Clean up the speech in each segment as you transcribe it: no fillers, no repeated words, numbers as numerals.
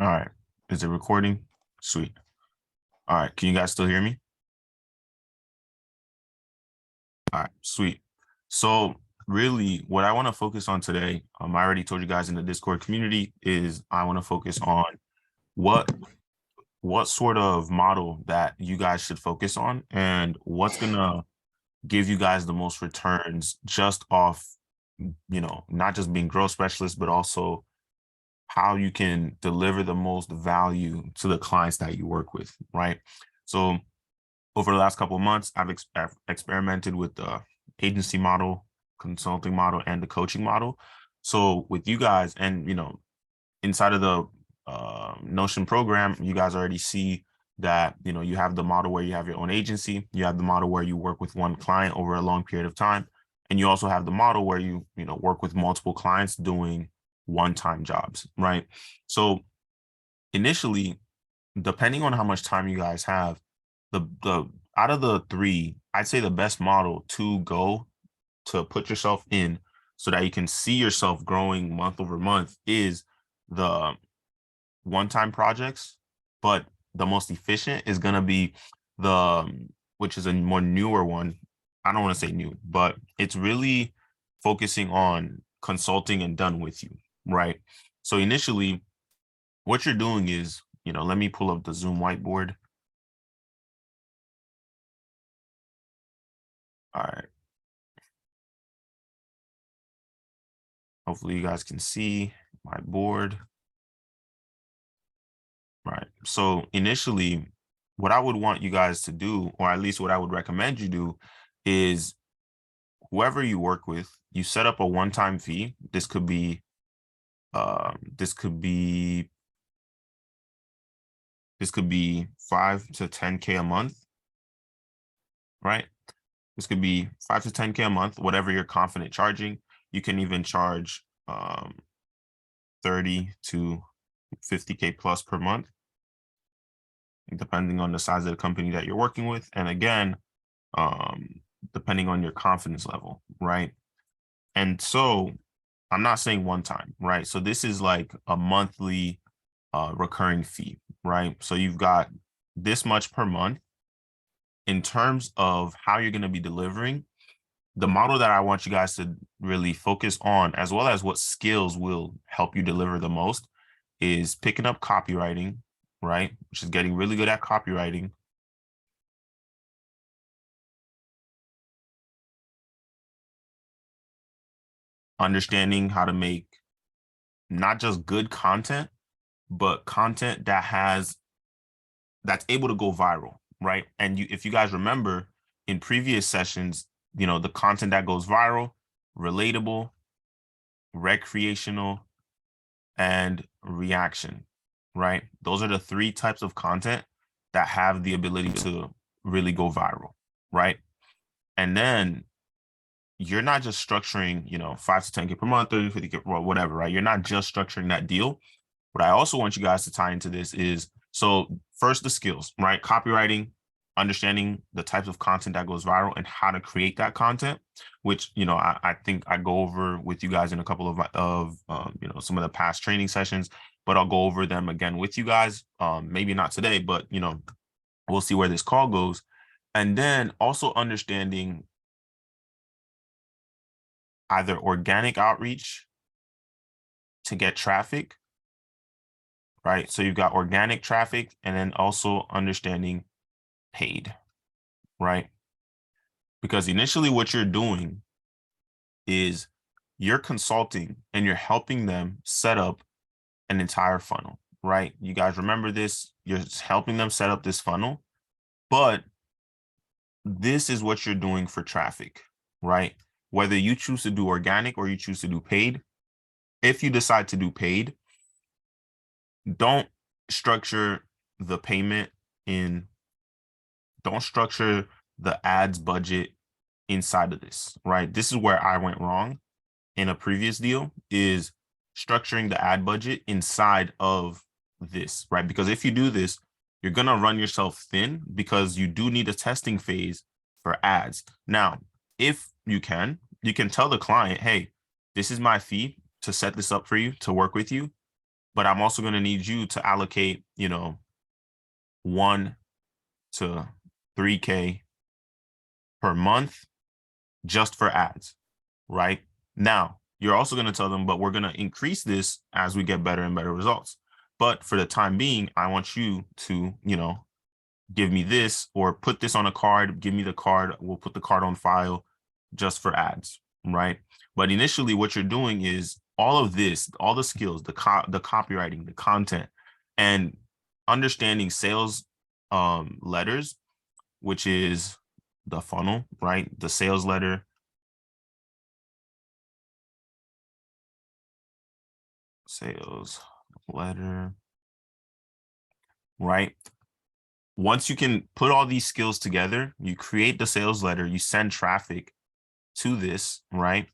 All right. Is it recording? Sweet. All right. Can you guys still hear me? All right. Sweet. So really what I want to focus on today, I already told you guys in the Discord community, is I want to focus on what what sort of model that you guys should focus on and what's gonna give you guys the most returns just off, not just being growth specialists, but also how you can deliver the most value to the clients that you work with, right? So over the last couple of months, I've experimented with the agency model, consulting model, and the coaching model. So with you guys, and inside of the Notion program, you guys already see that you have the model where you have your own agency, you have the model where you work with one client over a long period of time, and you also have the model where you work with multiple clients doing one-time jobs, right? So initially, depending on how much time you guys have, the out of the three, I'd say the best model to go to put yourself in so that you can see yourself growing month over month is the one-time projects, but the most efficient is going to be the which is a more newer one. I don't want to say new, but it's really focusing on consulting and done with you, right? So initially, what you're doing is, let me pull up the Zoom whiteboard. All right. Hopefully you guys can see my board. Right. So initially, what I would want you guys to do, or at least what I would recommend you do, is whoever you work with, you set up a one-time fee. This could be, this could be 5 to 10K a month, right? This could be 5 to 10K a month, whatever you're confident charging. You can even charge 30 to 50K plus per month, depending on the size of the company that you're working with. And again, depending on your confidence level, right? And so I'm not saying one time, right? So this is like a monthly recurring fee, right? So you've got this much per month. In terms of how you're going to be delivering, the model that I want you guys to really focus on, as well as what skills will help you deliver the most, is picking up copywriting, right? Which is getting really good at copywriting. Understanding how to make not just good content, but content that's able to go viral, right? And if you guys remember in previous sessions, the content that goes viral, relatable, recreational, and reaction, right? Those are the three types of content that have the ability to really go viral, right? And then you're not just structuring, 5 to 10K per month, 30, 50K, whatever, right? You're not just structuring that deal. What I also want you guys to tie into this is, so first the skills, right? Copywriting, understanding the types of content that goes viral and how to create that content, which, I think I go over with you guys in a couple of some of the past training sessions, but I'll go over them again with you guys. Maybe not today, but, we'll see where this call goes. And then also understanding either organic outreach to get traffic, right? So you've got organic traffic and then also understanding paid, right? Because initially what you're doing is you're consulting and you're helping them set up an entire funnel, right? You guys remember this, you're helping them set up this funnel, but this is what you're doing for traffic, right? Whether you choose to do organic or you choose to do paid, if you decide to do paid, don't structure the payment in, don't structure the ads budget inside of this, right? This is where I went wrong in a previous deal, is structuring the ad budget inside of this, right? Because if you do this, you're going to run yourself thin because you do need a testing phase for ads. Now, if you can tell the client, hey, this is my fee to set this up for you, to work with you. but I'm also going to need you to allocate, 1 to 3K per month just for ads, right? Now, you're also going to tell them, but we're going to increase this as we get better and better results. But for the time being, I want you to, give me this or put this on a card, give me the card. We'll put the card on file just for ads, right? But initially what you're doing is all of this, all the skills, the copywriting, the content, and understanding sales letters, which is the funnel, right? The sales letter, sales letter, right? Once you can put all these skills together, you create the sales letter, you send traffic to this, right?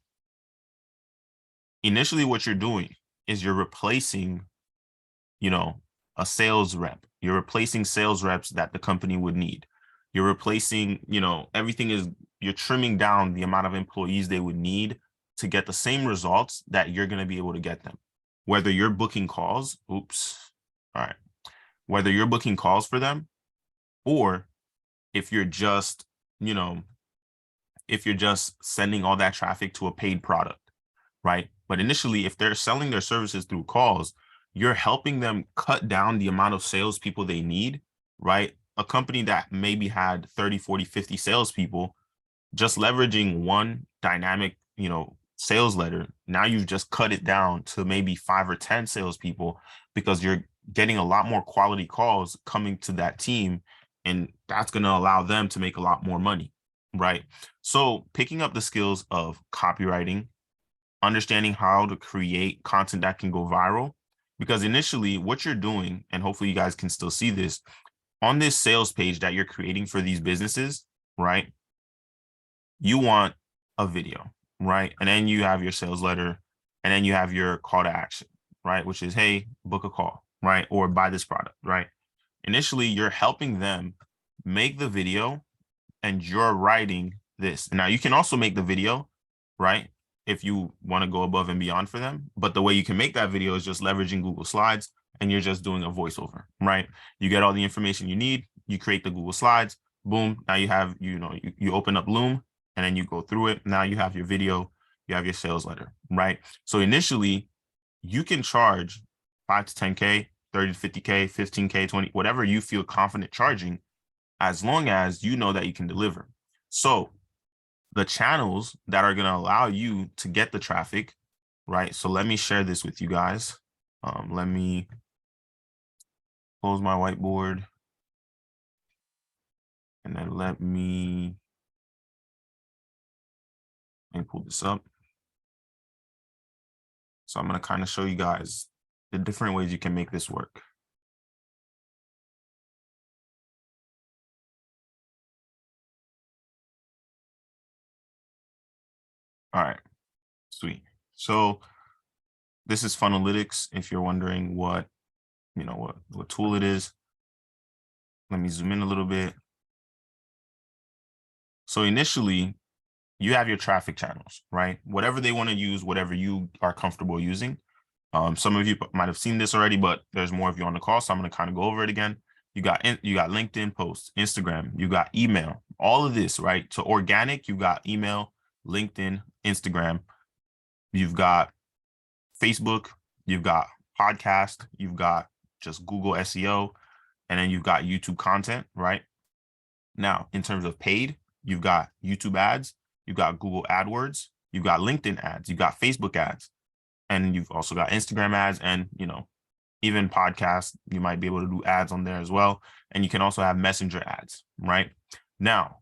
Initially, what you're doing is you're replacing, a sales rep. You're replacing sales reps that the company would need. You're replacing, you're trimming down the amount of employees they would need to get the same results that you're going to be able to get them. Whether you're booking calls, all right. Whether you're booking calls for them, or if you're just, sending all that traffic to a paid product, right? But initially, if they're selling their services through calls, you're helping them cut down the amount of salespeople they need, right? A company that maybe had 30, 40, 50 salespeople, just leveraging one dynamic, sales letter, now you've just cut it down to maybe 5 or 10 salespeople because you're getting a lot more quality calls coming to that team, and that's going to allow them to make a lot more money, right? So picking up the skills of copywriting, understanding how to create content that can go viral, because initially what you're doing, and hopefully you guys can still see this, on this sales page that you're creating for these businesses, right? You want a video, right? And then you have your sales letter, and then you have your call to action, right? Which is, hey, book a call, right? Or buy this product, right? Initially, you're helping them make the video and you're writing this. Now, you can also make the video, right? If you want to go above and beyond for them. But the way you can make that video is just leveraging Google Slides, and you're just doing a voiceover, right? You get all the information you need, you create the Google Slides, boom. Now you have, you open up Loom, and then you go through it. Now you have your video, you have your sales letter, right? So initially, you can charge 5 to 10K, 30 to 50K, 15K, 20, whatever you feel confident charging, as long as you know that you can deliver. So the channels that are going to allow you to get the traffic, right? So let me share this with you guys. Let me close my whiteboard, and then let me pull this up. So I'm going to kind of show you guys the different ways you can make this work. All right, sweet. So this is Funnelytics. If you're wondering what tool it is, let me zoom in a little bit. So initially, you have your traffic channels, right? Whatever they want to use, whatever you are comfortable using. Some of you might have seen this already, but there's more of you on the call, so I'm going to kind of go over it again. You got LinkedIn posts, Instagram, you got email, all of this, right? So organic, you got email, LinkedIn, Instagram, you've got Facebook, you've got podcast, you've got just Google SEO, and then you've got YouTube content, right? Now, in terms of paid, you've got YouTube ads, you've got Google AdWords, you've got LinkedIn ads, you've got Facebook ads, and you've also got Instagram ads, and even podcasts, you might be able to do ads on there as well. And you can also have messenger ads, right? Now,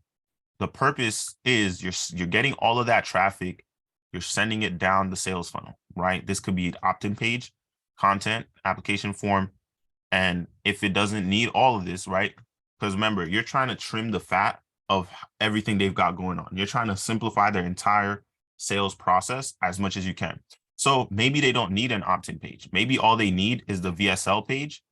the purpose is you're getting all of that traffic, you're sending it down the sales funnel, right? This could be an opt-in page, content, application form. And if it doesn't need all of this, right? Because remember, you're trying to trim the fat of everything they've got going on. You're trying to simplify their entire sales process as much as you can. So maybe they don't need an opt-in page. Maybe all they need is the VSL page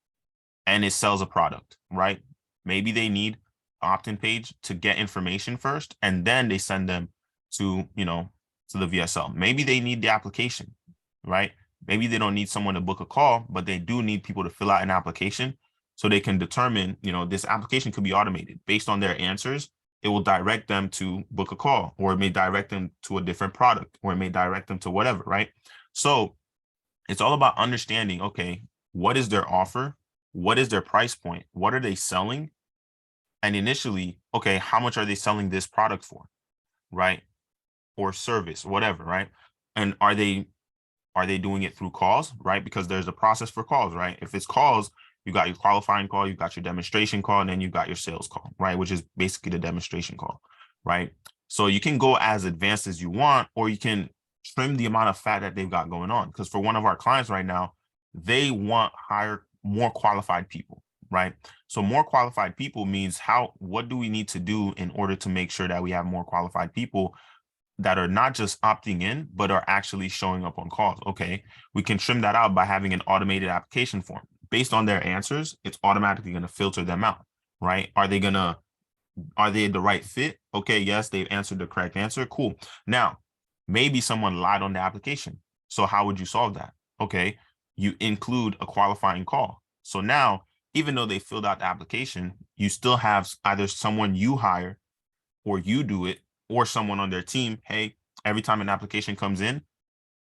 and it sells a product, right? Maybe they need opt-in page to get information first, and then they send them to, to the VSL. Maybe they need the application, right? Maybe they don't need someone to book a call, but they do need people to fill out an application so they can determine, this application could be automated based on their answers. It will direct them to book a call, or it may direct them to a different product, or it may direct them to whatever, right? So it's all about understanding, okay, what is their offer? What is their price point? What are they selling? And initially, okay, how much are they selling this product for, right? Or service, whatever, right? And are they doing it through calls, right? Because there's a process for calls, right? If it's calls, you got your qualifying call, you got your demonstration call, and then you got your sales call, right? Which is basically the demonstration call, right? So you can go as advanced as you want, or you can trim the amount of fat that they've got going on. Because for one of our clients right now, they want more qualified people, right? So more qualified people means what do we need to do in order to make sure that we have more qualified people that are not just opting in, but are actually showing up on calls? Okay, we can trim that out by having an automated application form. Based on their answers, it's automatically going to filter them out, right? Are they the right fit? Okay, yes, they've answered the correct answer. Cool. Now, maybe someone lied on the application. So how would you solve that? Okay, you include a qualifying call. So now, even though they filled out the application, you still have either someone you hire or you do it, or someone on their team. Hey, every time an application comes in,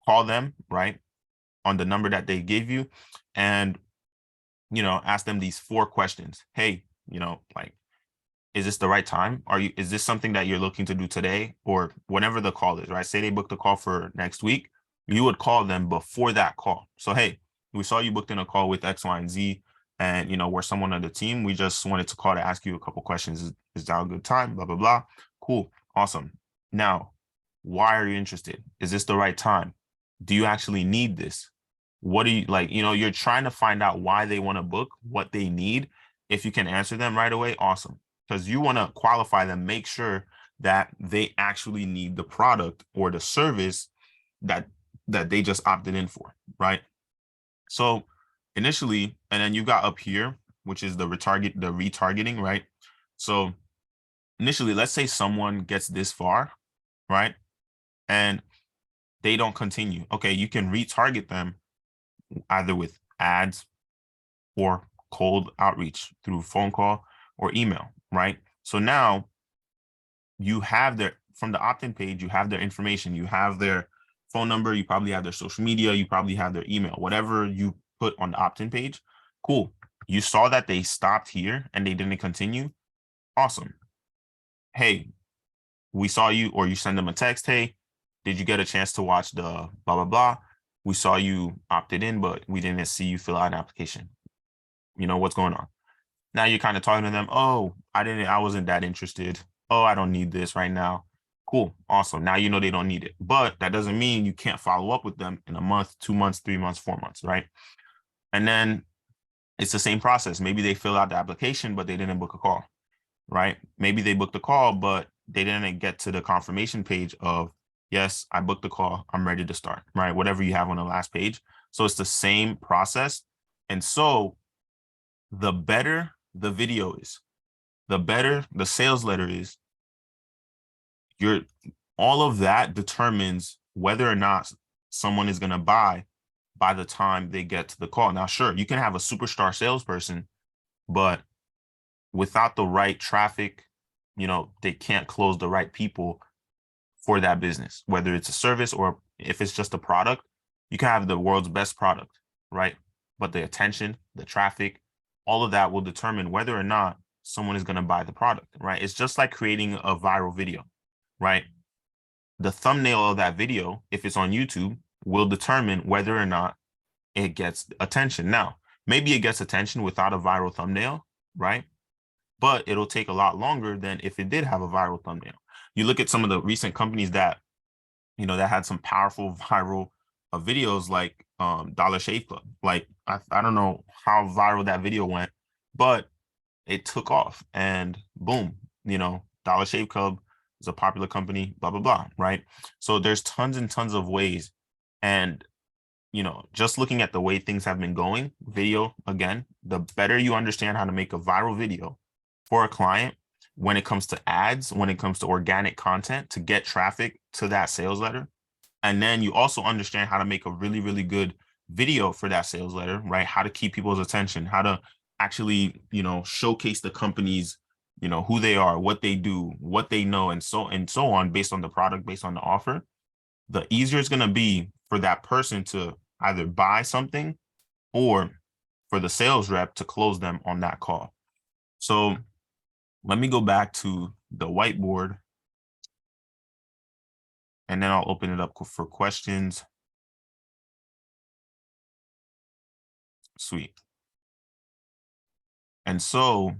call them, right, on the number that they give you, and ask them these 4 questions. Hey, like, is this the right time? Is this something that you're looking to do today, or whenever the call is, right? Say they booked a call for next week, you would call them before that call. So, hey, we saw you booked in a call with X, Y, and Z, and we're someone on the team. We just wanted to call to ask you a couple questions. Is that a good time? Blah, blah, blah. Cool. Awesome. Now, why are you interested? Is this the right time? Do you actually need this? What do you like? You're trying to find out why they want to book, what they need. If you can answer them right away, awesome. Because you want to qualify them, make sure that they actually need the product or the service that they just opted in for, right? So initially, and then you got up here, which is the retargeting, right? So initially, let's say someone gets this far, right? And they don't continue. Okay, you can retarget them either with ads or cold outreach through phone call or email, right? So now you have from the opt-in page, you have their information, you have their phone number, you probably have their social media, you probably have their email, whatever you put on the opt-in page. Cool. You saw that they stopped here and they didn't continue. Awesome. Hey, we saw you, or you send them a text. Hey, did you get a chance to watch the blah, blah, blah? We saw you opted in, but we didn't see you fill out an application. What's going on? Now you're kind of talking to them. Oh, I wasn't that interested. Oh, I don't need this right now. Cool. Awesome. Now they don't need it. But that doesn't mean you can't follow up with them in a month, 2 months, 3 months, 4 months, right? And then it's the same process. Maybe they fill out the application, but they didn't book a call, right? Maybe they booked a call, but they didn't get to the confirmation page of, yes, I booked the call, I'm ready to start, right? Whatever you have on the last page. So it's the same process. And so the better the video is, the better the sales letter is, all of that determines whether or not someone is going to buy by the time they get to the call. Now, sure, you can have a superstar salesperson, but without the right traffic, they can't close the right people for that business, whether it's a service or if it's just a product. You can have the world's best product, right? But the attention, the traffic, all of that will determine whether or not someone is going to buy the product, right? It's just like creating a viral video, right? The thumbnail of that video, if it's on YouTube, will determine whether or not it gets attention. Now, maybe it gets attention without a viral thumbnail, right? But it'll take a lot longer than if it did have a viral thumbnail. You look at some of the recent companies that, that had some powerful viral videos, like Dollar Shave Club. Like, I don't know how viral that video went, but it took off and boom, Dollar Shave Club is a popular company, blah, blah, blah, right? So there's tons and tons of ways. And, just looking at the way things have been going, video, again, the better you understand how to make a viral video for a client when it comes to ads, when it comes to organic content to get traffic to that sales letter, And then you also understand how to make a really, really good video for that sales letter, right? How to keep people's attention, how to actually, showcase the company's, who they are, what they do, what they know, and so on, based on the product, based on the offer. The easier it's going to be for that person to either buy something or for the sales rep to close them on that call. So let me go back to the whiteboard, and then I'll open it up for questions. Sweet. And so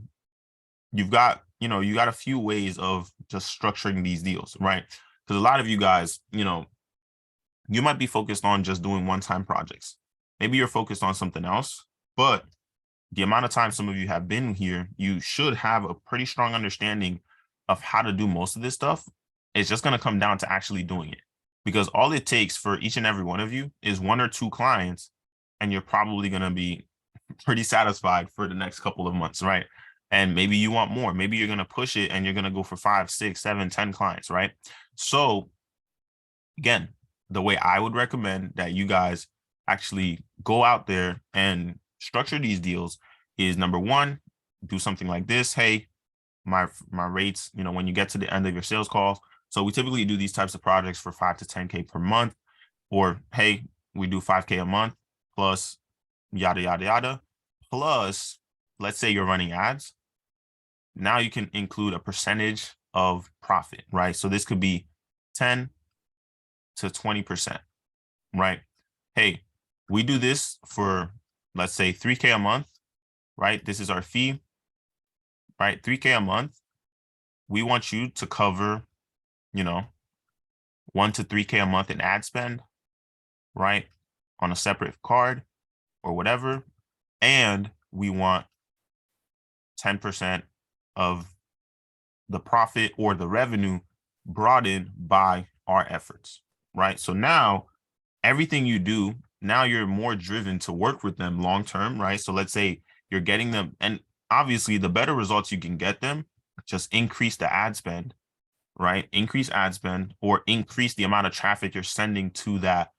you've got, you got a few ways of just structuring these deals, right? Because a lot of you guys, you might be focused on just doing one-time projects. Maybe you're focused on something else, but the amount of time some of you have been here, you should have a pretty strong understanding of how to do most of this stuff. It's just going to come down to actually doing it, because all it takes for each and every one of you is 1 or 2 clients, and you're probably going to be pretty satisfied for the next couple of months, right? And maybe you want more. Maybe you're going to push it and you're going to go for 5, 6, 7, 10 clients, right? So again, the way I would recommend that you guys actually go out there and structure these deals is, number one, do something like this. Hey, my rates, when you get to the end of your sales calls. So we typically do these types of projects for 5 to 10K per month, or hey, we do 5K a month plus yada, yada, yada. Plus, let's say you're running ads. Now you can include a percentage of profit, right? So this could be 10 to 20%, right? Hey, we do this for, let's say, 3K a month, right? This is our fee, right? 3K a month. We want you to cover, 1 to 3K a month in ad spend, right? On a separate card or whatever. And we want 10% of the profit or the revenue brought in by our efforts, right? So now everything you do, now you're more driven to work with them long term, right? So let's say you're getting them, and obviously the better results you can get them, just increase the ad spend, right? Increase ad spend, or increase the amount of traffic you're sending to that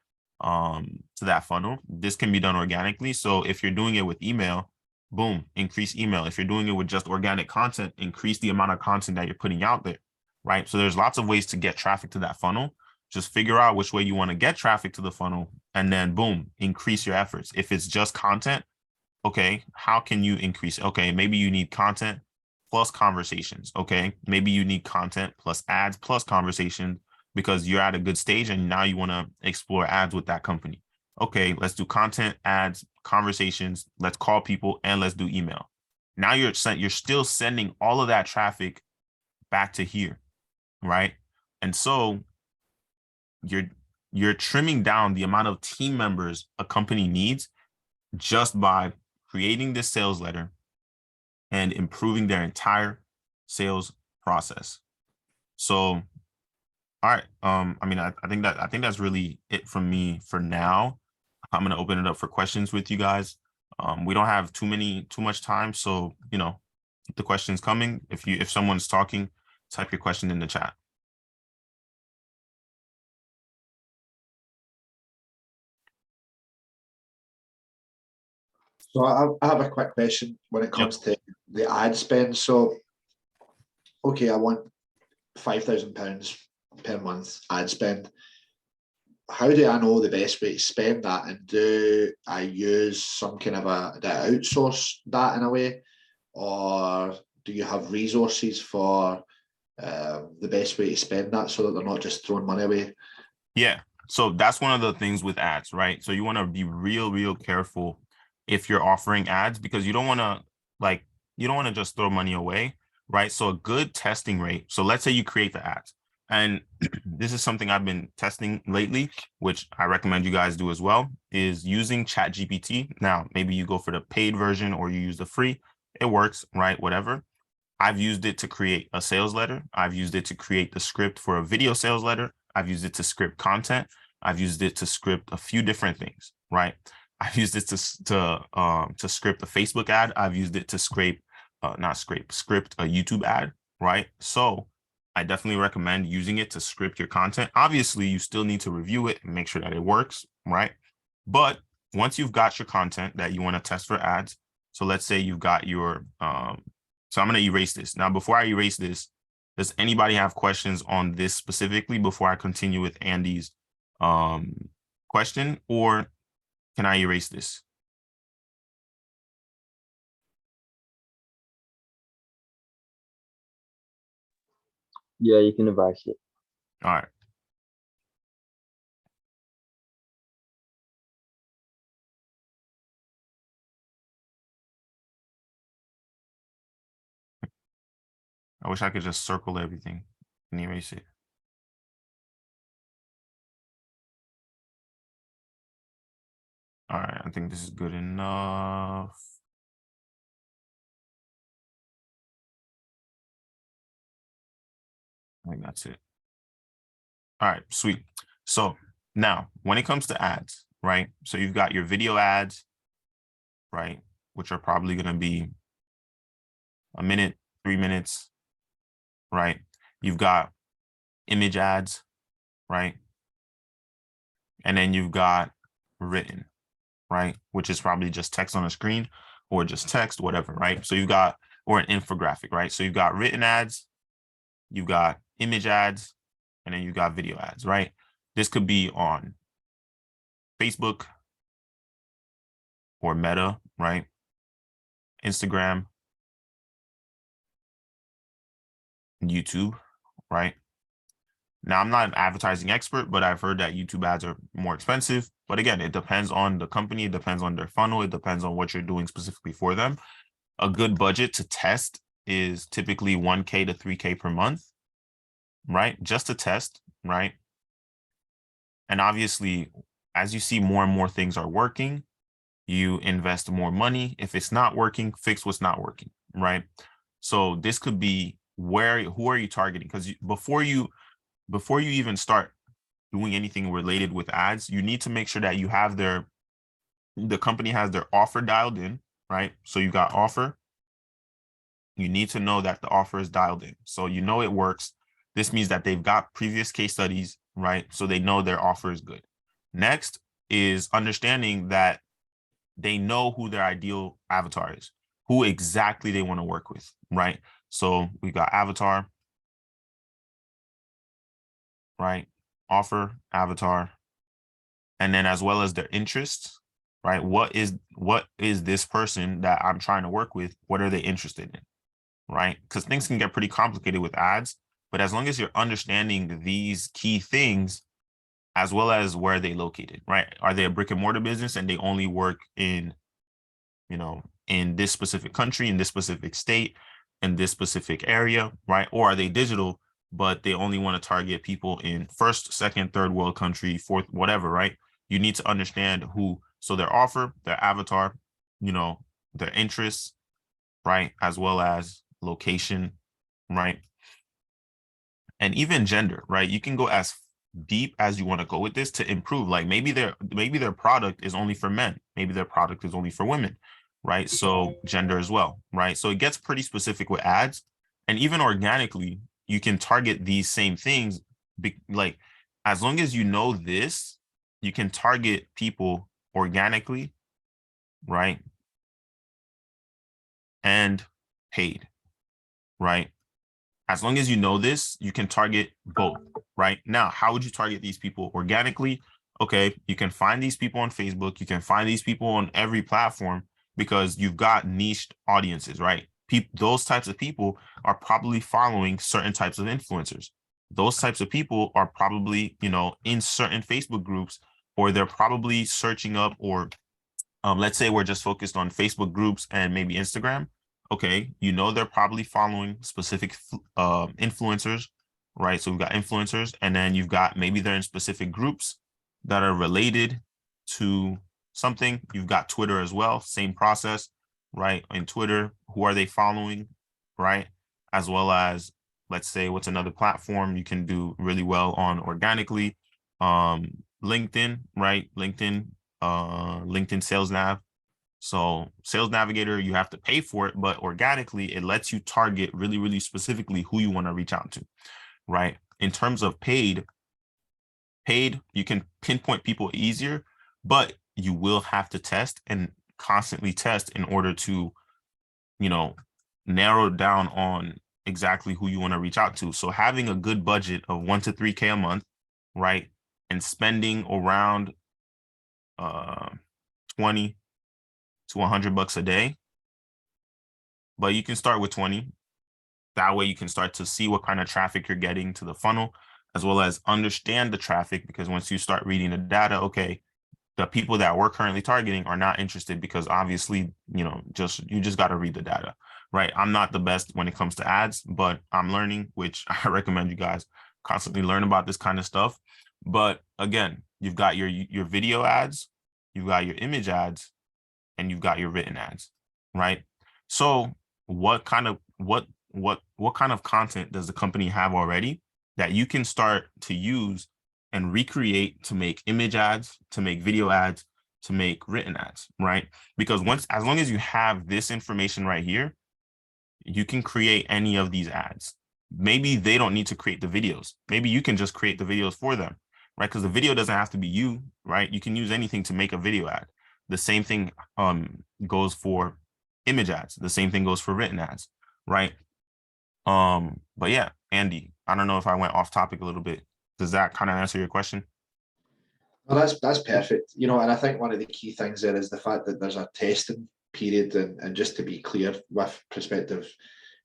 funnel. This can be done organically. So if you're doing it with email, boom, increase email. If you're doing it with just organic content, increase the amount of content that you're putting out there, right? So there's lots of ways to get traffic to that funnel. Just figure out which way you want to get traffic to the funnel, and then boom, increase your efforts. If it's just content, okay, how can you increase? Okay, maybe you need content plus conversations. Okay, maybe you need content plus ads plus conversation, because you're at a good stage and now you want to explore ads with that company. Okay, let's do content, ads, conversations. Let's call people, and let's do email. Now you're still sending all of that traffic back to here, right? And so you're trimming down the amount of team members a company needs just by creating this sales letter and improving their entire sales process. So, all right. I think that's really it from me for now. I'm gonna open it up for questions with you guys. We don't have too much time, so keep the questions coming. If someone's talking, type your question in the chat. So I have a quick question when it comes to the ad spend. So, okay, I want £5,000 per month ad spend. How do I know the best way to spend that? And do I use some kind of do I outsource that in a way? Or do you have resources for the best way to spend that so that they're not just throwing money away? Yeah. So that's one of the things with ads, right? So you want to be real careful if you're offering ads, because you don't want to just throw money away, right? So a good testing rate. So let's say you create the ads, and this is something I've been testing lately, which I recommend you guys do as well, is using ChatGPT. Now, maybe you go for the paid version or you use the free. It works, right? Whatever. I've used it to create a sales letter. I've used it to create the script for a video sales letter. I've used it to script content. I've used it to script a few different things, right? I've used it to script a Facebook ad. I've used it to script a YouTube ad, right? So I definitely recommend using it to script your content. Obviously, you still need to review it and make sure that it works, right? But once you've got your content that you want to test for ads, so let's say you've got your, so I'm going to erase this. Now, before I erase this, does anybody have questions on this specifically before I continue with Andy's question, or can I erase this? Yeah, you can advise it. All right. I wish I could just circle everything and erase it. All right, I think this is good enough. I think that's it. All right, sweet. So now when it comes to ads, right? So you've got your video ads, right? Which are probably going to be a minute, 3 minutes, right? You've got image ads, right? And then you've got written, right? Which is probably just text on a screen or just text, whatever, right? So you've got, or an infographic, right? So you've got written ads, you've got image ads, and then you've got video ads, right? This could be on Facebook or Meta, right? Instagram, YouTube, right? Now, I'm not an advertising expert, but I've heard that YouTube ads are more expensive. But again, it depends on the company. It depends on their funnel. It depends on what you're doing specifically for them. A good budget to test is typically 1K to 3K per month, right? Just to test, right? And obviously, as you see more and more things are working, you invest more money. If it's not working, fix what's not working, right? So this could be who are you targeting? Because before you even start doing anything related with ads, you need to make sure that you have the company has their offer dialed in, right? So you got offer. You need to know that the offer is dialed in. So you know it works. This means that they've got previous case studies, right? So they know their offer is good. Next is understanding that they know who their ideal avatar is, who exactly they want to work with, right? So we got avatar, right? Offer, avatar, and then as well as their interests, right? What is this person that I'm trying to work with? What are they interested in, right? Because things can get pretty complicated with ads, but as long as you're understanding these key things, as well as where they located, right? Are they a brick and mortar business and they only work in, in this specific country, in this specific state, in this specific area, right? Or are they digital, but they only want to target people in first, second, third world country, fourth, whatever, right? You need to understand so their offer, their avatar, their interests, right? As well as location, right? And even gender, right? You can go as deep as you want to go with this to improve. Like maybe their product is only for men, maybe their product is only for women, right? So gender as well, right? So it gets pretty specific with ads, and even organically, you can target these same things. Like as long as you know this, you can target people organically, right? And paid, right? As long as you know this, you can target both, right? Now, how would you target these people organically? Okay, you can find these people on Facebook. You can find these people on every platform because you've got niched audiences, right? Those types of people are probably following certain types of influencers. Those types of people are probably, in certain Facebook groups, or they're probably searching up, or let's say we're just focused on Facebook groups and maybe Instagram. Okay, they're probably following specific influencers, right? So we've got influencers, and then you've got maybe they're in specific groups that are related to something. You've got Twitter as well, same process, right? In Twitter, who are they following, right? As well as, let's say, what's another platform you can do really well on organically? LinkedIn, right? LinkedIn Sales Nav, So Sales Navigator, you have to pay for it, but organically it lets you target really, really specifically who you want to reach out to, right? In terms of paid, you can pinpoint people easier, but you will have to test and constantly test in order to, narrow down on exactly who you want to reach out to. So having a good budget of 1 to 3K a month, right? And spending around 20 to $100 a day. But you can start with 20. That way you can start to see what kind of traffic you're getting to the funnel, as well as understand the traffic, because once you start reading the data, okay, the people that we're currently targeting are not interested because obviously, you just got to read the data, right? I'm not the best when it comes to ads, but I'm learning, which I recommend you guys constantly learn about this kind of stuff. But again, you've got your video ads, you've got your image ads, and you've got your written ads, right? So what kind of content does the company have already that you can start to use and recreate to make image ads, to make video ads, to make written ads, right? Because as long as you have this information right here, you can create any of these ads. Maybe they don't need to create the videos. Maybe you can just create the videos for them, right? Because the video doesn't have to be you, right? You can use anything to make a video ad. The same thing goes for image ads. The same thing goes for written ads, right? But yeah, Andy, I don't know if I went off topic a little bit. Does that kind of answer your question? Well, that's perfect. And I think one of the key things there is the fact that there's a testing period, and just to be clear with prospective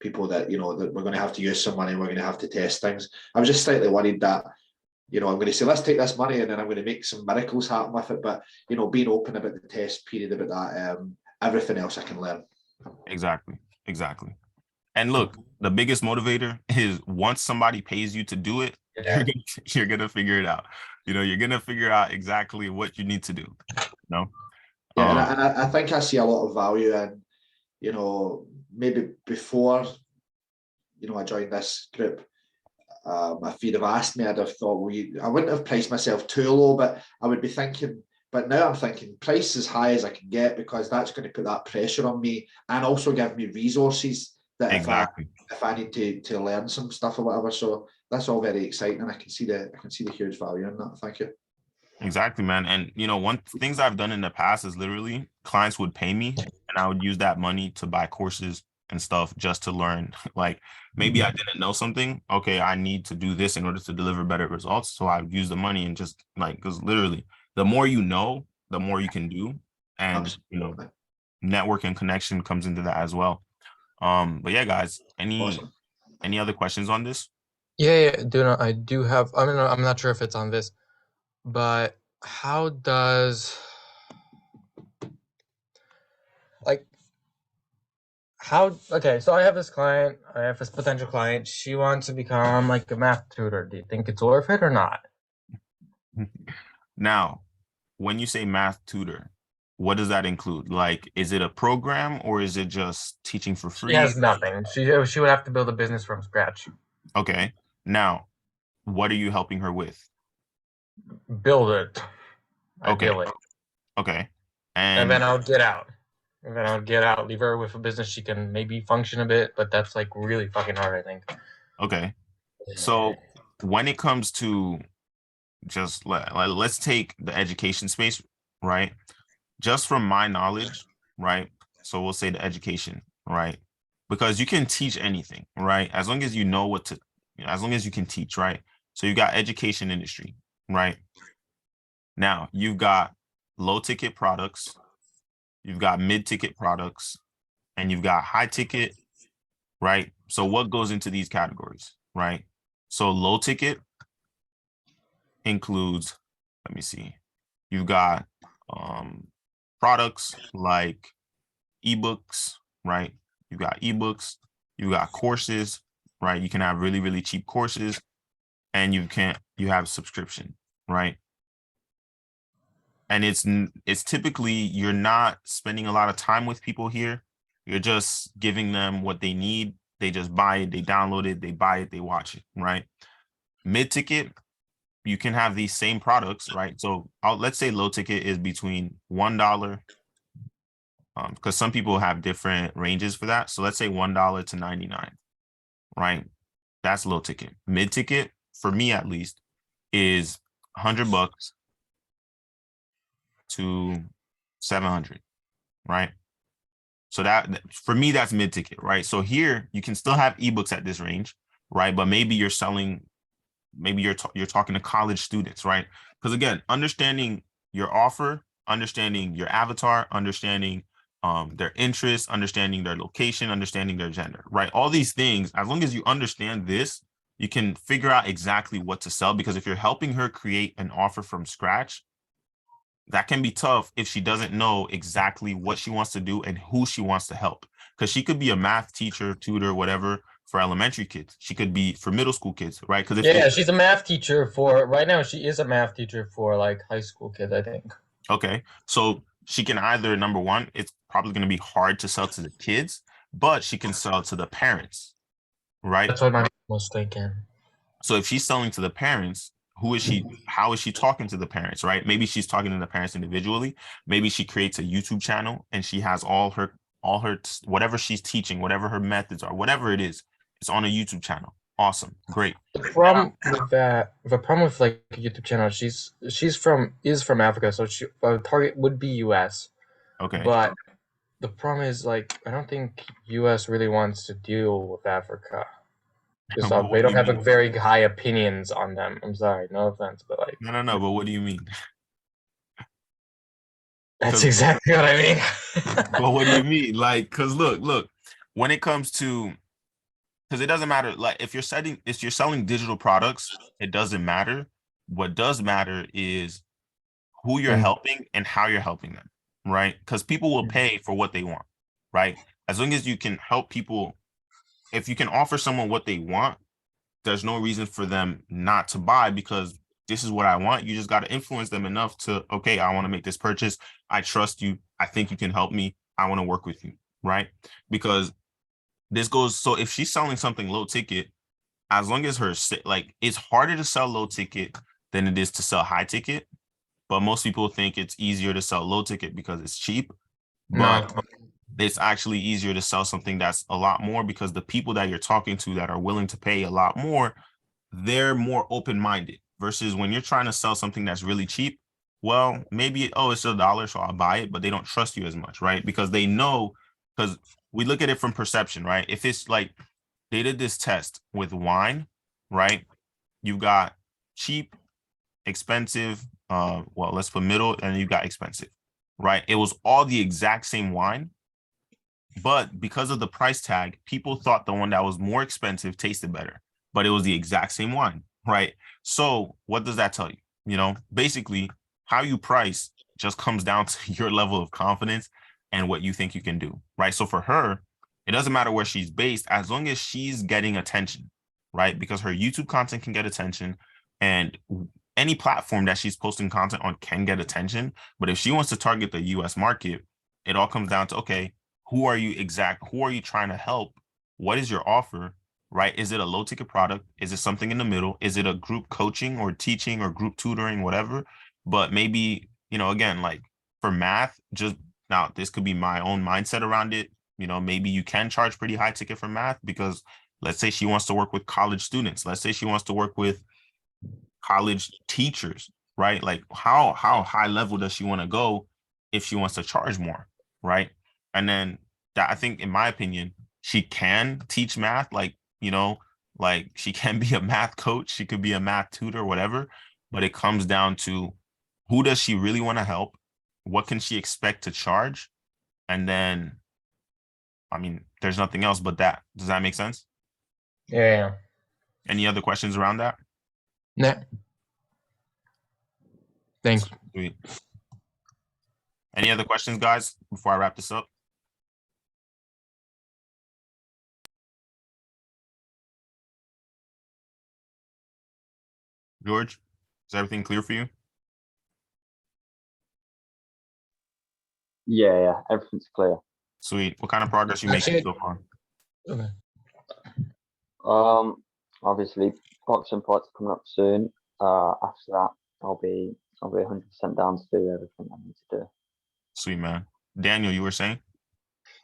people that that we're going to have to use some money, we're going to have to test things. I was just slightly worried that I'm going to say let's take this money and then I'm going to make some miracles happen with it. But being open about the test period, about that, everything else I can learn. Exactly. And look, the biggest motivator is once somebody pays you to do it, you're gonna figure it out. You're gonna figure out exactly what you need to do. Yeah, and I think I see a lot of value in, maybe before, I joined this group. If you'd have asked me, I'd have thought, well, I wouldn't have priced myself too low, but I would be thinking. But now I'm thinking price as high as I can get, because that's going to put that pressure on me and also give me resources that exactly. if I need to learn some stuff or whatever. So that's all very exciting, and I can see the huge value in that. Thank you. Exactly, man. And one things I've done in the past is literally clients would pay me and I would use that money to buy courses and stuff just to learn. Like maybe I didn't know something. Okay, I need to do this in order to deliver better results. So I would use the money and just because literally the more you know, the more you can do. And Absolutely. Network and connection comes into that as well. But yeah, guys, Awesome. any other questions on this? Yeah, Duno, I do have. I mean, I'm not sure if it's on this, but how does like okay, so I have this potential client. She wants to become like a math tutor. Do you think it's worth it or not? Now, when you say math tutor, what does that include? Like, is it a program or is it just teaching for free? She has nothing. She would have to build a business from scratch. Okay. Now, what are you helping her with? Build it. Okay. Ideally. Okay. And then I'll get out. Leave her with a business she can maybe function a bit, but that's like really fucking hard, I think. Okay. So when it comes to just let's take the education space, right? Just from my knowledge, right? So we'll say the education, right? Because you can teach anything, right? As long as you know as long as you can teach, right? So you got education industry, right? Now you've got low ticket products, you've got mid ticket products, and you've got high ticket, right? So what goes into these categories, right? So low ticket includes, let me see, you've got products like ebooks, right? You've got ebooks, you got courses, right? You can have really, really cheap courses, and you have subscription, right? And it's typically, you're not spending a lot of time with people here. You're just giving them what they need. They just buy it, they download it, they buy it, they watch it, right? Mid ticket, you can have these same products, right? So let's say low ticket is between $1 because some people have different ranges for that. So let's say $1 to 99, right? That's low ticket. Mid ticket, for me at least, is $100 to 700, right? So that for me, that's mid ticket, right? So here you can still have ebooks at this range, right? But maybe you're selling, maybe you're talking to college students, right? Because again, understanding your offer, understanding your avatar, understanding their interests, understanding their location, understanding their gender, right? All these things, as long as you understand this, you can figure out exactly what to sell. Because if you're helping her create an offer from scratch, that can be tough if she doesn't know exactly what she wants to do and who she wants to help. Because she could be a math teacher, tutor, whatever, for elementary kids. She could be for middle school kids, right? Because Yeah, she's a math teacher for right now. She is a math teacher for like high school kids, I think. okay, so she can either, number one, it's probably going to be hard to sell to the kids, but she can sell to the parents, right? That's what my mom was thinking. So if she's selling to the parents, who is she? How is she talking to the parents, right? Maybe she's talking to the parents individually. Maybe she creates a YouTube channel and she has all her whatever she's teaching, whatever her methods are, whatever it is, it's on a YouTube channel. Awesome, great. The problem with that, the problem with like a YouTube channel, she's from Africa, so she target would be US. Okay. But the problem is like I don't think US really wants to deal with Africa. Because But what they do don't you have a mean? very high opinions on them. I'm sorry, no offense, but like No. But what do you mean? that's 'Cause exactly what I mean. but what do you mean? Like, because look, when it comes to, because it doesn't matter. Like, if you're selling digital products, it doesn't matter. What does matter is who you're And helping and how you're helping them, right? Because people will pay for what they want, right? As long as you can help people, if you can offer someone what they want, there's no reason for them not to buy, because this is what I want. You just got to influence them enough to, okay, I want to make this purchase. I trust you. I think you can help me. I want to work with you, right? Because this goes, so if she's selling something low ticket, as long as like, it's harder to sell low ticket than it is to sell high ticket. But most people think it's easier to sell low ticket because it's cheap. no, But it's actually easier to sell something that's a lot more, because the people that you're talking to that are willing to pay a lot more, they're more open-minded, versus when you're trying to sell something that's really cheap. Well, maybe, oh, it's $1, so I'll buy it, but they don't trust you as much, right? Because they know, because we look at it from perception, right? If it's like they did this test with wine, right? You've got cheap, expensive, well, let's put middle, and you got expensive, right? It was all the exact same wine, but because of the price tag, people thought the one that was more expensive tasted better, but it was the exact same wine, right? So what does that tell you? You know, basically, how you price just comes down to your level of confidence and what you think you can do, right? So for her, it doesn't matter where she's based, as long as she's getting attention, right? Because her YouTube content can get attention, and any platform that she's posting content on can get attention. But if she wants to target the US market, it all comes down to, okay, who are you trying to help? What is your offer, right? Is it a low ticket product? Is it something in the middle? Is it a group coaching or teaching or group tutoring, whatever? But maybe, again, like for math, just now, this could be my own mindset around it. Maybe you can charge pretty high ticket for math, because let's say she wants to work with college students. Let's say she wants to work with college teachers, right? Like how high level does she want to go if she wants to charge more, right? And then that, I think, in my opinion, she can teach math, like she can be a math coach, she could be a math tutor, whatever. But it comes down to, who does she really want to help? What can she expect to charge? And then, I mean, there's nothing else but that. Does that make sense? yeah. Any other questions around that? Nah. Thanks. Sweet. Any other questions, guys, before I wrap this up? George, is everything clear for you? Yeah, everything's clear. Sweet. What kind of progress you making so far? Okay. Obviously, boxing fights coming up soon. After that, I'll be 100% down to do everything I need to do. Sweet, man. Daniel, you were saying?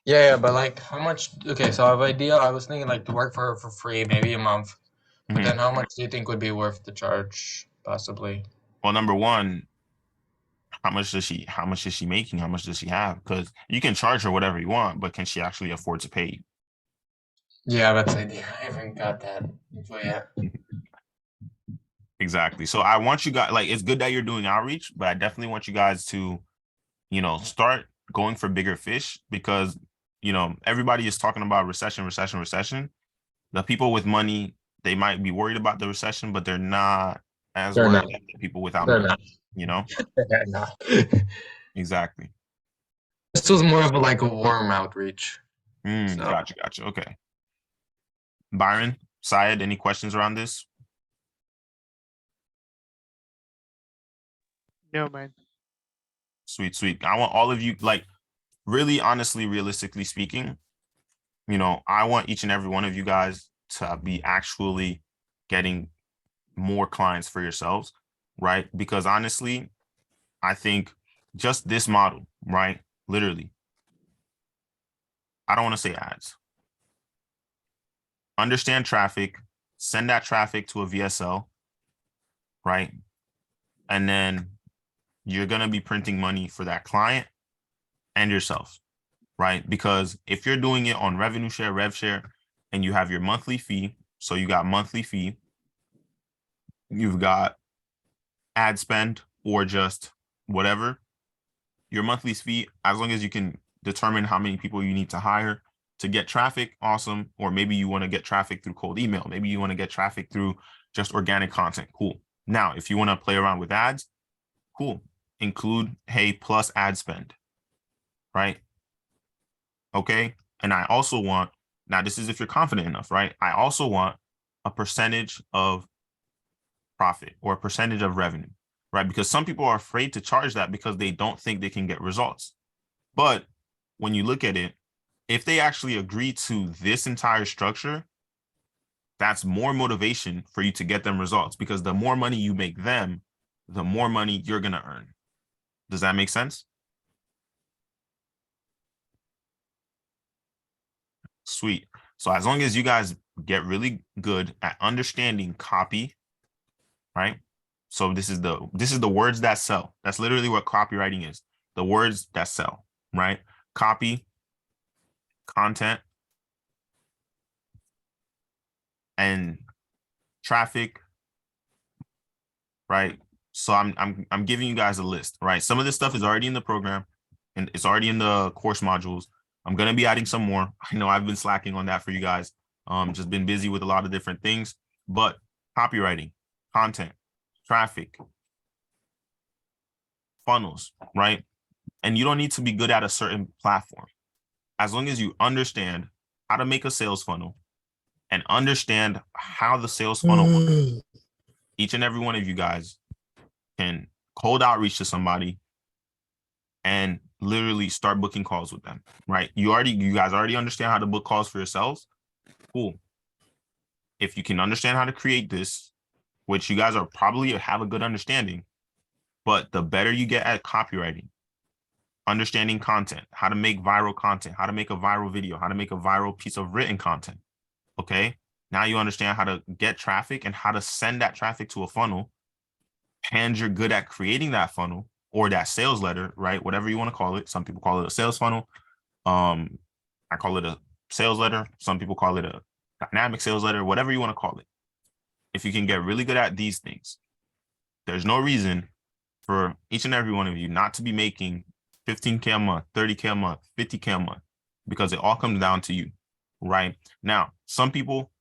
Yeah, but like how much? Okay, so I have idea. I was thinking like to work for her for free, maybe a month. But Mhm. then how much do you think would be worth the charge, possibly? Well, number one, how much is she making? How much does she have? Because you can charge her whatever you want, but can she actually afford to pay Yeah, that's the idea. I haven't got that info yet. you? Exactly. So I want you guys, like, it's good that you're doing outreach, but I definitely want you guys to, start going for bigger fish because, everybody is talking about recession, recession, recession. The people with money, they might be worried about the recession, but they're not as They're worried not. as the people without They're money, not. you know? They're not. Exactly. This was more of a, like a warm outreach. So Gotcha. Okay. Byron, Syed, any questions around this? No, man. Sweet. I want all of you, like, really, honestly, realistically speaking, I want each and every one of you guys to be actually getting more clients for yourselves, right? Because honestly, I think just this model, right? Literally, I don't want to say ads. Understand traffic, send that traffic to a VSL, right? And then you're going to be printing money for that client and yourself, right? Because if you're doing it on revenue share, rev share, and you have your monthly fee, so you got monthly fee, you've got ad spend or just whatever, your monthly fee, as long as you can determine how many people you need to hire to get traffic, awesome. Or maybe you want to get traffic through cold email. Maybe you want to get traffic through just organic content. Cool. Now, if you want to play around with ads, cool. Include, hey, plus ad spend, right? Okay. And I also want, now this is if you're confident enough, right? I also want a percentage of profit or a percentage of revenue, right? Because some people are afraid to charge that because they don't think they can get results. But when you look at it, if they actually agree to this entire structure, that's more motivation for you to get them results because the more money you make them, the more money you're going to earn. Does that make sense? Sweet. So as long as you guys get really good at understanding copy, right? So this is the words that sell. That's literally what copywriting is. The words that sell, right? Copy, content, and traffic, right? So I'm giving you guys a list, right? Some of this stuff is already in the program and it's already in the course modules. I'm gonna be adding some more. I know I've been slacking on that for you guys. Just been busy with a lot of different things, but copywriting, content, traffic, funnels, right? And you don't need to be good at a certain platform. As long as you understand how to make a sales funnel and understand how the sales funnel works, each and every one of you guys can cold outreach to somebody and literally start booking calls with them, right? You guys already understand how to book calls for yourselves. Cool. If you can understand how to create this, which you guys are probably have a good understanding, but the better you get at copywriting, understanding content, how to make viral content, how to make a viral video, how to make a viral piece of written content. Okay. Now you understand how to get traffic and how to send that traffic to a funnel. And you're good at creating that funnel or that sales letter, right? Whatever you want to call it. Some people call it a sales funnel. I call it a sales letter. Some people call it a dynamic sales letter, whatever you want to call it. If you can get really good at these things, there's no reason for each and every one of you not to be making 15K a month, 30K a month, 50K a month, because it all comes down to you, right? Now, some people,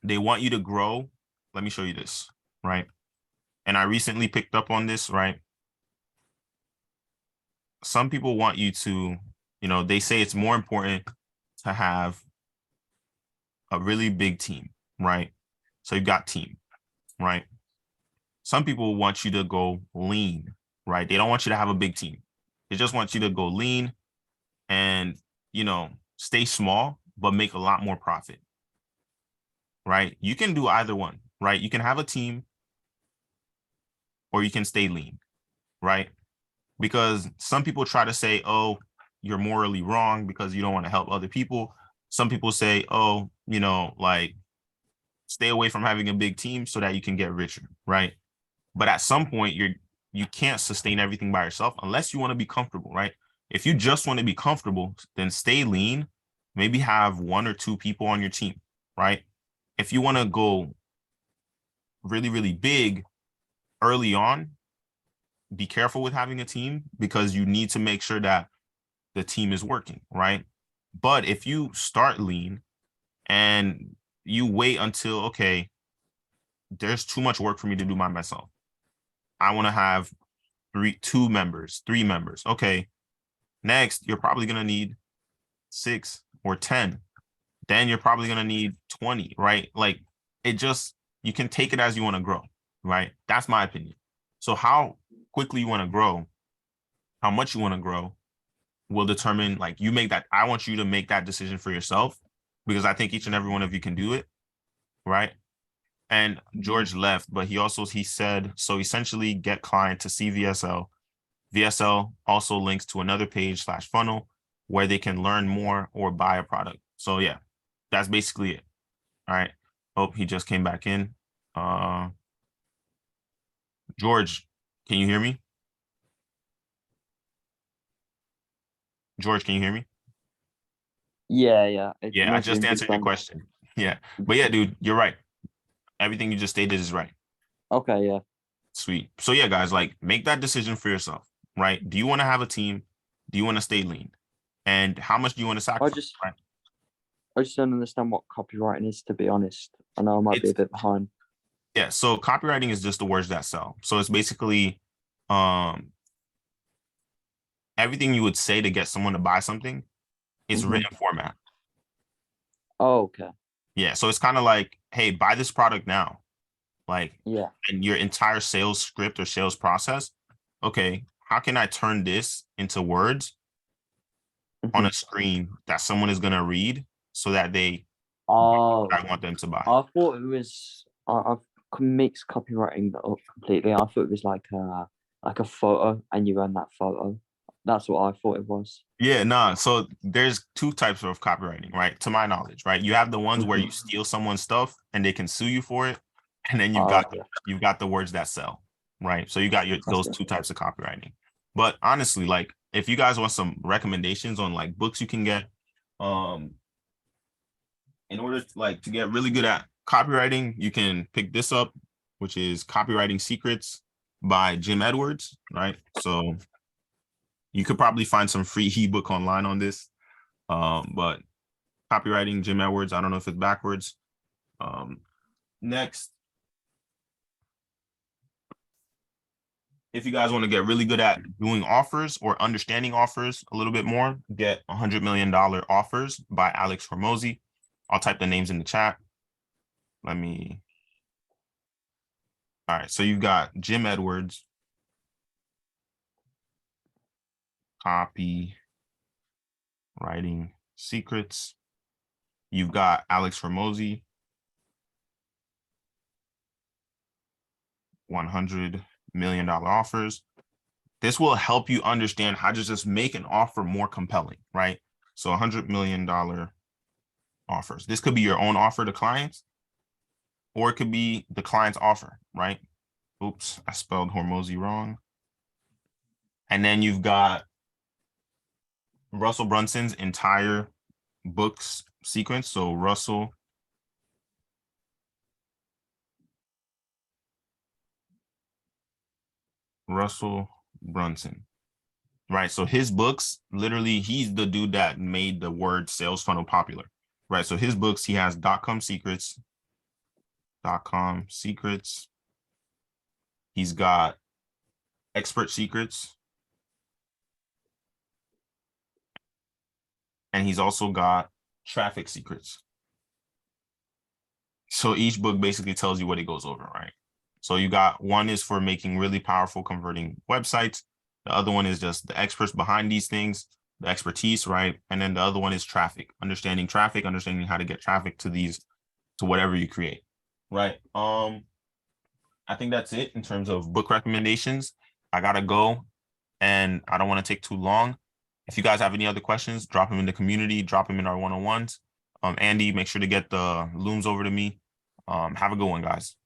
they want you to grow. Let me show you this, right? And I recently picked up on this, right? Some people want you to, they say it's more important to have a really big team, right? So you've got team, right? Some people want you to go lean, right? They don't want you to have a big team. They just want you to go lean and, stay small, but make a lot more profit, right? You can do either one, right? You can have a team or you can stay lean, right? Because some people try to say, oh, you're morally wrong because you don't want to help other people. Some people say, oh, you know, like stay away from having a big team so that you can get richer, right? But at some point, you can't sustain everything by yourself unless you want to be comfortable, right? If you just want to be comfortable, then stay lean. Maybe have 1 or 2 people on your team, right? If you want to go really, really big early on, be careful with having a team because you need to make sure that the team is working, right? But if you start lean and you wait until, okay, there's too much work for me to do by myself. I want to have 2 members, 3 members. Okay. Next, you're probably going to need 6 or 10. Then you're probably going to need 20, right? Like it just, you can take it as you want to grow, right? That's my opinion. So how quickly you want to grow, how much you want to grow will determine, like, you make that. I want you to make that decision for yourself because I think each and every one of you can do it, right? And George left, but he said, so essentially get client to see VSL. VSL also links to another page / funnel where they can learn more or buy a product. So yeah, that's basically it. All right. Oh, he just came back in. George, can you hear me? George, can you hear me? Yeah. Yeah, I just answered your question. Yeah. But yeah, dude, you're right. Everything you just stated is right. Okay, yeah. Sweet. So yeah, guys, like make that decision for yourself, right? Do you want to have a team? Do you want to stay lean? And how much do you want to sacrifice? Right? I just don't understand what copywriting is, to be honest. I know I might be a bit behind. Yeah, so copywriting is just the words that sell. So it's basically everything you would say to get someone to buy something is written format. Oh, okay. Yeah, so it's kind of like, hey, buy this product now. Like, yeah. And your entire sales script or sales process. Okay, how can I turn this into words on a screen that someone is going to read so that they I want them to buy? I thought it was I've mixed copywriting up completely. I thought it was like a photo and you earn that photo. That's what I thought it was. Yeah, nah. So there's 2 types of copywriting, right? To my knowledge, right? You have the ones where you steal someone's stuff and they can sue you for it, and then you've got the words that sell, right? So you got those 2 types of copywriting. But honestly, like if you guys want some recommendations on like books you can get, in order to get really good at copywriting, you can pick this up, which is Copywriting Secrets by Jim Edwards, right? So you could probably find some free ebook online on this. But Copywriting Jim Edwards, I don't know if it's backwards. Next, if you guys want to get really good at doing offers or understanding offers a little bit more, get $100 million Offers by Alex Hormozy. I'll type the names in the chat. All right, so you've got Jim Edwards, Copywriting Secrets. You've got Alex Hormozy, $100 million Offers. This will help you understand how to just make an offer more compelling, right? So $100 million offers. This could be your own offer to clients, or it could be the client's offer, right? Oops, I spelled Hormozy wrong. And then you've got Russell Brunson's entire books sequence. So Russell Brunson, right? So his books, literally, he's the dude that made the word sales funnel popular, right? So his books, he has .com secrets. He's got Expert Secrets. And he's also got Traffic Secrets. So each book basically tells you what it goes over, right? So you got one is for making really powerful converting websites. The other one is just the experts behind these things, the expertise, right? And then the other one is traffic, understanding how to get traffic to whatever you create, right? I think that's it in terms of book recommendations. I gotta go and I don't want to take too long. If you guys have any other questions, drop them in the community, drop them in our one-on-ones. Andy, make sure to get the looms over to me. Have a good one, guys.